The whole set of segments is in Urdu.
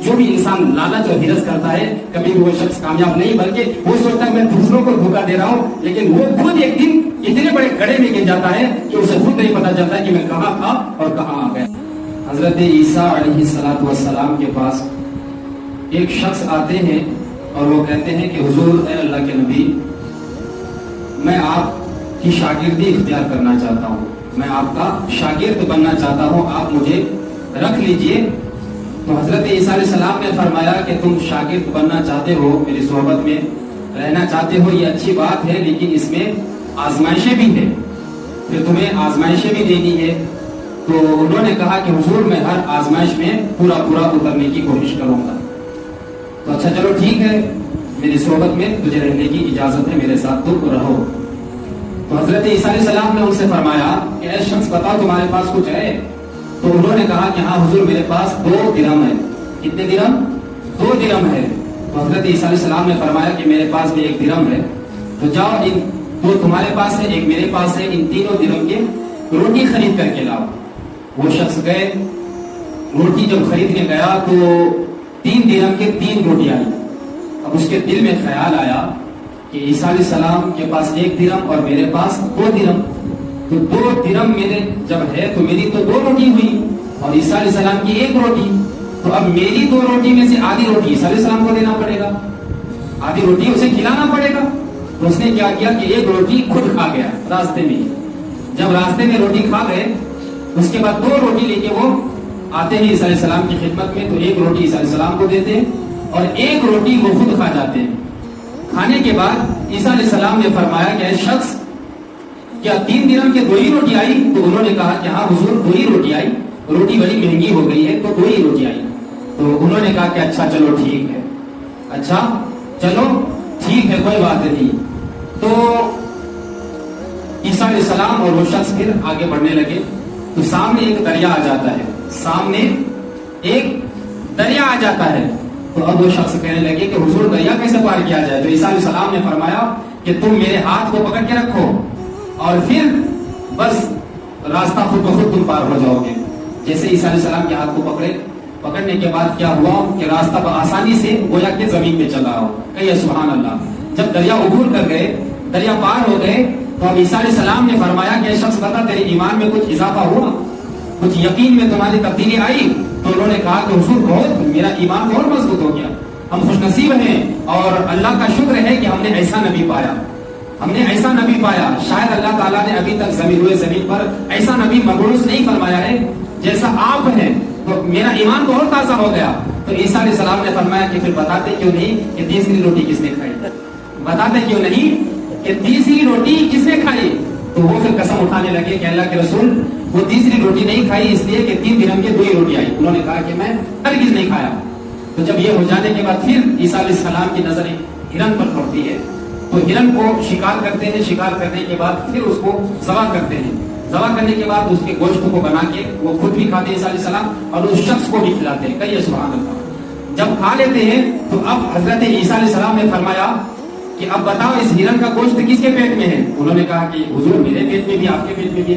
جو بھی انسان لالچ اور ہرس کرتا ہے کبھی بھی وہ شخص کامیاب نہیں، بلکہ وہ سوچتا ہے میں دوسروں کو دھوکہ دے رہا ہوں، لیکن وہ خود ایک دن اتنے بڑے گڑھے میں گر جاتا ہے کہ اسے خود نہیں پتا چلتا کہ میں کہاں تھا اور کہاں آ گیا۔ حضرت عیسیٰ علیہ السلام کے پاس ایک شخص آتے ہیں اور وہ کہتے ہیں کہ حضور اے اللہ کے نبی، میں آپ کی شاگردی اختیار کرنا چاہتا ہوں، میں آپ کا شاگرد بننا چاہتا ہوں، آپ مجھے رکھ لیجئے۔ تو حضرت عیسیٰ علیہ السلام نے فرمایا کہ تم شاگرد بننا چاہتے ہو، میری صحبت میں رہنا چاہتے ہو، یہ اچھی بات ہے، لیکن اس میں آزمائشیں بھی ہیں، پھر تمہیں آزمائشیں بھی دینی ہے۔ تو انہوں نے کہا کہ حضور میں ہر آزمائش میں پورا اترنے کی کوشش کروں گا۔ تو اچھا چلو ٹھیک ہے، میری صحبت میں تجھے رہنے کی اجازت ہے، میرے ساتھ تم رہو۔ تو حضرت عیسیٰ علیہ السلام نے ان سے فرمایا کہ اے شخص بتاؤ تمہارے پاس کچھ ہے؟ تو انہوں نے کہا کہ ہاں حضور میرے پاس 2 درہم ہے۔ کتنے درہم؟ 2 درہم ہے۔ تو حضرت عیسیٰ علیہ السلام نے فرمایا کہ میرے پاس بھی 1 درہم ہے، تو جاؤ ان 2 تمہارے پاس ہے، 1 میرے پاس ہے، ان تینوں درہم کے روٹی خرید کر کے لاؤ۔ وہ شخص گئے، روٹی جب خریدنے گیا تو 3 درہم کے 3 روٹی آئی۔ اب اس کے دل میں خیال آیا کہ عیسیٰ علیہ السلام کے پاس 1 درہم اور میرے پاس 2 درہم، تو 2 درہم میرے جب ہے تو میری تو 2 روٹی ہوئی اور عیسیٰ علیہ السلام کی 1 روٹی، تو اب میری 2 روٹی میں سے آدھی روٹی عیسیٰ علیہ السلام کو دینا پڑے گا، آدھی روٹی اسے کھلانا پڑے گا۔ تو اس نے کیا کیا کہ 1 روٹی خود کھا گیا راستے میں۔ جب راستے میں روٹی کھا گئے اس کے بعد 2 روٹی لے کے وہ آتے ہیں عیسیٰ علیہ السلام کی خدمت میں، تو 1 روٹی عیسیٰ علیہ السلام کو دیتے ہیں اور 1 روٹی وہ خود کھا جاتے ہیں۔ کھانے کے بعد عیسیٰ علیہ السلام نے فرمایا کہ اے شخص کیا 3 درہم کے 2 ہی روٹی آئی؟ تو انہوں نے کہا کہ ہاں حضور 2 ہی روٹی آئی، روٹی بڑی مہنگی ہو گئی ہے تو 2 ہی روٹی آئی۔ تو انہوں نے کہا کہ اچھا چلو ٹھیک ہے، اچھا چلو ٹھیک ہے، کوئی بات نہیں۔ تو عیسیٰ علیہ السلام اور وہ شخص پھر آگے بڑھنے لگے تو سامنے ایک دریا آ جاتا ہے، سامنے ایک دریا آ جاتا ہے۔ تو اب وہ شخص کہنے لگے کہ حضور دریا کیسے پار کیا جائے؟ تو عیسیٰ علیہ السلام نے فرمایا کہ تم میرے ہاتھ کو پکڑ کے رکھو اور پھر بس راستہ خود بخود تم پار ہو جاؤ گے۔ جیسے عیسیٰ علیہ السلام کے ہاتھ کو پکڑنے کے بعد کیا ہوا کہ راستہ آسانی سے گویا کہ زمین پہ چلا ہو۔ کہیے سبحان اللہ۔ جب دریا عبور کر گئے، دریا پار ہو گئے، تو اب عیسیٰ علیہ السلام نے فرمایا کہ اے شخص بتا تیرے ایمان میں کچھ اضافہ ہوا، کچھ یقین میں تمہاری تبدیلی آئی؟ تو انہوں نے کہا کہ حضور بہت، میرا ایمان بہت مضبوط ہو گیا، ہم خوش نصیب ہیں اور اللہ کا شکر ہے کہ ہم نے ایسا نبی پایا، ہم نے ایسا نبی پایا۔ شاید اللہ تعالیٰ نے ابھی تک زمین پر ایسا نبی مبعوث نہیں فرمایا ہے جیسا آپ ہیں، تو میرا ایمان تو اور تازہ ہو گیا۔ تو عیسیٰ علیہ السلام نے فرمایا کہ پھر بتاتے کیوں نہیں کہ تیسری روٹی کس نے کھائی؟ بتاتے کیوں نہیں کہ تیسری روٹی کس نے کھائی؟ تو وہ پھر قسم اٹھانے لگے کہ اللہ کے رسول وہ تیسری روٹی نہیں کھائی اس لیے کہ 3 درہم کی 2 ہی روٹی آئی۔ انہوں نے کہا کہ میں ہرگز نہیں کھایا۔ تو جب یہ ہو جانے کے بعد پھر عیسیٰ علیہ السلام کی نظر ہرن پر پڑتی ہے، تو ہرن کو شکار کرتے ہیں، شکار کرنے کے بعد پھر اس کو ذبح کرتے ہیں، ذبح کرنے کے بعد اس کے گوشت کو بنا کے وہ خود بھی کھاتے ہیں عیسیٰ علیہ السلام اور اس شخص کو بھی کھلاتے ہیں۔ کہیے سبحان اللہ۔ جب کھا لیتے ہیں تو اب حضرت عیسیٰ علیہ السلام نے فرمایا کہ اب بتاؤ اس ہرن کا گوشت کس کے پیٹ میں ہے؟ انہوں نے کہا کہ حضور میرے پیٹ میں بھی، آپ کے پیٹ میں بھی۔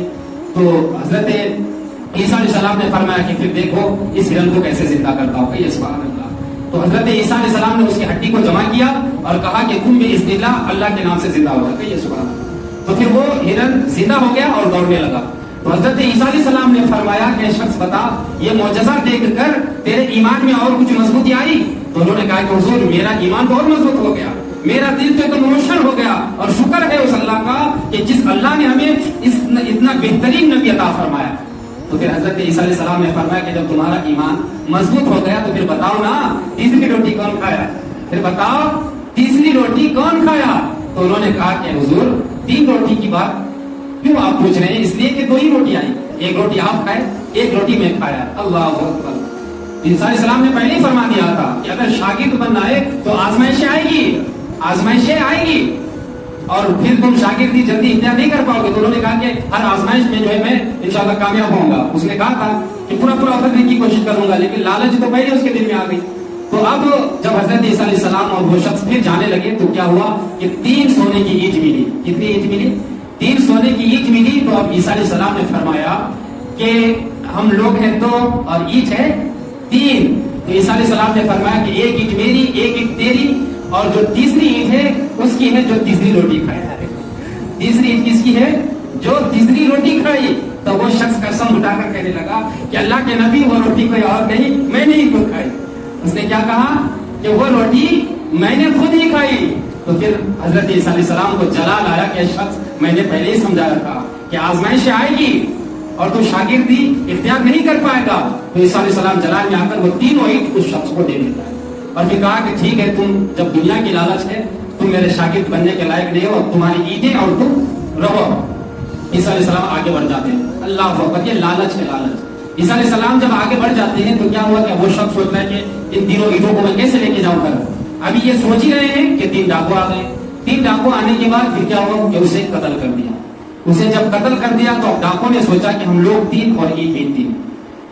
تو حضرت عیسیٰ علیہ السلام نے فرمایا کہ پھر دیکھو اس ہرن کو کیسے زندہ کرتا ہوں۔ کہیے سبحان اللہ۔ تو حضرت عیسیٰ علیہ السلام نے اس کی ہڈی کو جمع کیا اور کہا کہ تم بھی بسم اللہ اللہ کے نام سے زندہ ہو جا۔ کہیے سبحان اللہ۔ تو پھر وہ ہرن زندہ ہو گیا اور دوڑنے لگا۔ تو حضرت عیسیٰ علیہ السلام نے فرمایا کہ شخص بتا یہ معجزہ دیکھ کر تیرے ایمان میں اور کچھ مضبوطی آئی؟ تو انہوں نے کہا کہ حضور میرا ایمان تو اور مضبوط ہو گیا، میرا دل تو ایک روشن ہو گیا، اور شکر ہے اس اللہ کا کہ جس اللہ نے ہمیں اتنا بہترین نبی عطا فرمایا۔ تو پھر حضرت عیسیٰ علیہ السلام نے فرمایا کہ جب تمہارا ایمان مضبوط ہو گیا تو پھر بتاؤ نا تیسری روٹی کون کھایا؟ پھر بتاؤ تیسری روٹی کون کھایا؟ تو انہوں نے کہا کہ حضور 3 روٹی کی بات کیوں آپ پوچھ رہے ہیں؟ اس لیے کہ 2 ہی روٹی آئی، 1 روٹی آپ کھائے، 1 روٹی میں کھایا۔ اللہ اکبر۔ عیسیٰ علیہ السلام نے پہلے ہی فرما دیا تھا کہ اگر شاگرد بننا ہے تو آزمائشیں آئے گی، آزمائشیں آئے گی، اور پھر تم شاگردی جلدی اختیار نہیں کر پاؤ گے۔ تو انہوں نے کہا کہ ہر آزمائش میں جو ہے میں انشاءاللہ کامیاب ہوں گا۔ اس نے کہا تھا کہ پورا اترنے کی کوشش کروں گا، لیکن لالچ تو پہلے اس کے دل میں آ گئی۔ تو اب جب حضرت عیسیٰ علیہ السلام اور وہ شخص پھر جانے لگے تو کیا ہوا کہ 3 سونے کی اینٹ ملی۔ کتنی اینٹ ملی؟ 3 سونے کی اینٹ ملی۔ تو اب عیسیٰ علیہ السلام نے فرمایا کہ ہم لوگ ہیں 2 اور اینٹ ہے 3، تو عیسیٰ علیہ السلام نے فرمایا کہ ایک اینٹ میری ایک اینٹ تیری اور جو تیسری اینٹ ہے اس کی ہے جو تیسری روٹی کھائے. تیسری اینٹ کس کی ہے؟ جو تیسری روٹی کھائی. تو وہ شخص قسم اٹھا کر کہنے لگا کہ اللہ کے نبی وہ روٹی کوئی اور نہیں میں نے ہی خود کھائی. اس نے کیا کہا کہ وہ روٹی میں نے خود ہی کھائی. تو پھر حضرت عیسیٰ علیہ السلام کو جلال آیا کہ شخص میں نے پہلے ہی سمجھایا تھا کہ آزمائش آئے گی اور تو شاگردی اختیار نہیں کر پائے گا. تو عیسیٰ علیہ السلام جلال میں آ کر وہ تینوں اینٹ اس شخص کو دے دیتا ہے اور پھر کہا کہ ٹھیک ہے تم جب دنیا کی لالچ ہے تم میرے شاگرد بننے کے لائق نہیں ہو, تمہاری اینٹیں اور تم رہو. عیسیٰ علیہ السلام آگے بڑھ جاتے ہیں. اللہ اکبر, یہ لالچ ہے لالچ. عیسیٰ علیہ السلام جب آگے بڑھ جاتے ہیں تو کیا ہوا کہ وہ شخص سوچتا ہے کہ ان تینوں اینٹوں کو میں کیسے لے کے جاؤں کر. ابھی یہ سوچ ہی رہے ہیں کہ 3 ڈاکو آ گئے. 3 ڈاکو آنے کے بعد پھر کیا ہوا کہ اسے قتل کر دیا. اسے جب قتل کر دیا تو ڈاکو نے سوچا کہ ہم لوگ 3 اور یہ 3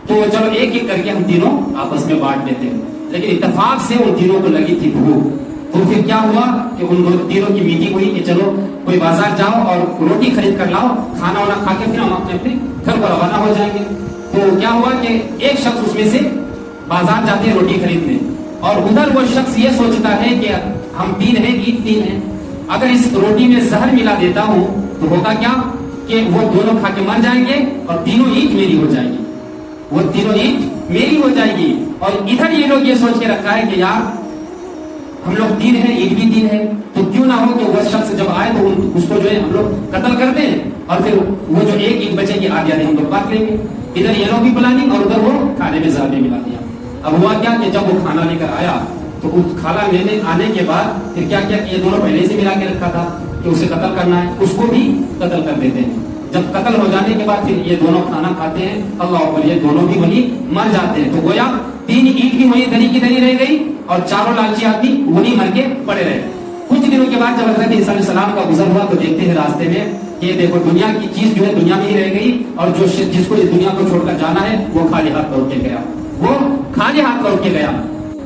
تو چلو ایک ایک کر کے ہم تینوں آپس میں بانٹ لیتے ہیں. لیکن اتفاق سے ان تینوں کو لگی تھی بھوک. تو پھر کیا ہوا کہ ان تینوں کی میٹنگ ہوئی کہ چلو کوئی بازار جاؤ اور روٹی خرید کر لاؤ, کھانا وانا کھا کے پھر ہم اپنے گھر کو روانہ ہو جائیں گے. تو کیا ہوا کہ ایک شخص اس میں سے بازار جاتے ہیں روٹی خریدنے اور ادھر وہ شخص یہ سوچتا ہے کہ ہم 3 ہیں اینٹ 3 ہیں, اگر اس روٹی میں زہر ملا دیتا ہوں تو ہوگا کیا کہ وہ دونوں کھا کے مر جائیں گے اور تینوں اینٹ میری ہو جائے گی. وہ تینوں اینٹ میری ہو جائے گی. اور ادھر یہ لوگ یہ سوچ کے رکھا ہے کہ یار ہم لوگ 3 ہیں اینٹ بھی 3 ہے تو کیوں نہ ہو کہ وہ شخص جب آئے تو اس کو جو ہے ہم لوگ قتل کر دیں اور پھر وہ جو ایک اینٹ بچے گی آدھی آدھی ہم لوگ بانٹ لیں گے. ادھر یہ لوگ بھی پلاننگ اور ادھر وہ کھانے میں زہر بھی ملا دیا. اب ہوا کیا کہ جب وہ کھانا لے کر آیا تو کھانا لینے آنے کے بعد پھر کیا کیا کہ یہ دونوں پہلے سے ملا کے رکھا تھا کہ اسے قتل کرنا ہے, اس کو بھی قتل کر دیتے ہیں. جب قتل ہو جانے کے بعد پھر یہ دونوں کھانا کھاتے ہیں, اللہ اکبر, یہ دونوں بھی وہی مر جاتے ہیں. تو گویا 3 اینٹ بھی وہی دری کی دری رہ گئی اور چاروں لالچی آدمی وہی مر کے پڑے رہے. کچھ دنوں کے بعد جب حضرت عیسیٰ علیہ السلام کا گزر ہوا تو دیکھتے ہیں راستے میں کہ دیکھو دنیا کی چیز جو ہے دنیا میں ہی رہ گئی اور جو جس کو اس دنیا کو چھوڑ کر جانا ہے وہ خالی ہاتھ لوٹ کے گیا. وہ خالی ہاتھ لوٹ کے گیا.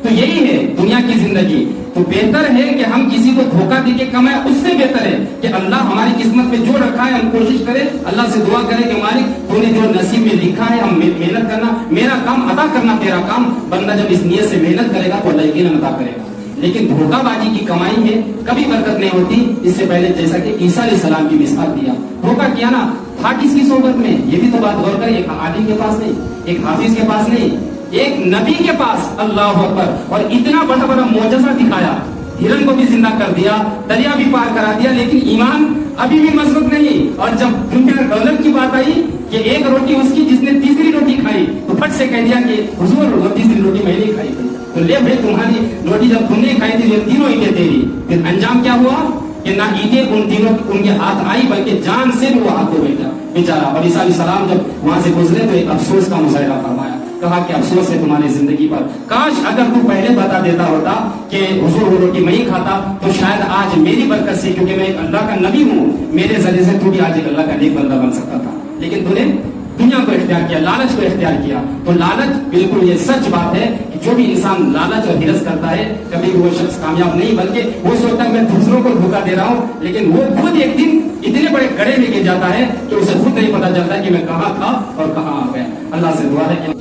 تو یہی ہے دنیا کی زندگی. تو بہتر ہے کہ ہم کسی کو دھوکہ دے کے کمائیں, اس سے بہتر ہے کہ اللہ ہماری قسمت میں جو رکھا ہے ہم کوشش کریں, اللہ سے دعا کریں کہ مالک تو نے جو نصیب میں لکھا ہے ہم محنت کرنا, میرا کام ادا کرنا تیرا کام. بندہ جب اس نیت سے محنت کرے گا تو اللہ یقیناً ادا کرے گا. لیکن دھوکہ بازی کی کمائی میں کبھی برکت نہیں ہوتی. اس سے پہلے جیسا کہ عیسیٰ علیہ السلام کی مثال دیا, دھوکہ کیا نا تھا کس کی صحبت میں, یہ بھی تو بات غور کریں. ایک عالم کے پاس نہیں, ایک حافظ کے پاس نہیں, ایک نبی کے پاس. اللہ اکبر. اور اتنا بڑا بڑا معجزہ دکھایا, ہرن کو بھی زندہ کر دیا, دریا بھی پار کرا دیا, لیکن ایمان ابھی بھی مضبوط نہیں. اور جب دنیا دولت کی بات آئی کہ ایک روٹی اس کی جس نے تیسری روٹی کھائی تو پھٹ سے کہہ دیا کہ حضور وہ تیسری روٹی میں نے کھائی تھی. تو لے بھائی تمہاری روٹی جب تم نے کھائی تھی یہ تینوں اینٹیں تیری. پھر انجام کیا ہوا کہ نہ اینٹیں ان تینوں ان کے ہاتھ آئی بلکہ جان سے بھی وہ ہاتھ ہو بیٹھا بیچارہ. اور عیسیٰ علیہ السلام جب وہاں سے گزرے تو ایک افسوس کا مظاہرہ فرمایا, کہا کہ افسوس ہے تمہاری زندگی پر, کاش اگر تو پہلے بتا دیتا ہوتا کہ حضور وہ روٹی میں ہی کھاتا تو شاید آج میری برکت سے, کیونکہ میں ایک اللہ کا نبی ہوں, میرے ذریعے سے تو بھی آج ایک اللہ کا نیک بندہ بن سکتا تھا. لیکن تو نے دنیا کو اختیار کیا, لالچ کو اختیار کیا. تو لالچ بالکل یہ سچ بات ہے کہ جو بھی انسان لالچ اور ہرس کرتا ہے کبھی وہ شخص کامیاب نہیں, بلکہ وہ سوچتا ہے میں دوسروں کو دھوکہ دے رہا ہوں, لیکن وہ خود ایک دن اتنے بڑے گڑھے میں گر جاتا ہے کہ اسے خود نہیں پتا چلتا کہ میں کہاں تھا اور کہاں آ گیا. اللہ سے دعا ہے کہ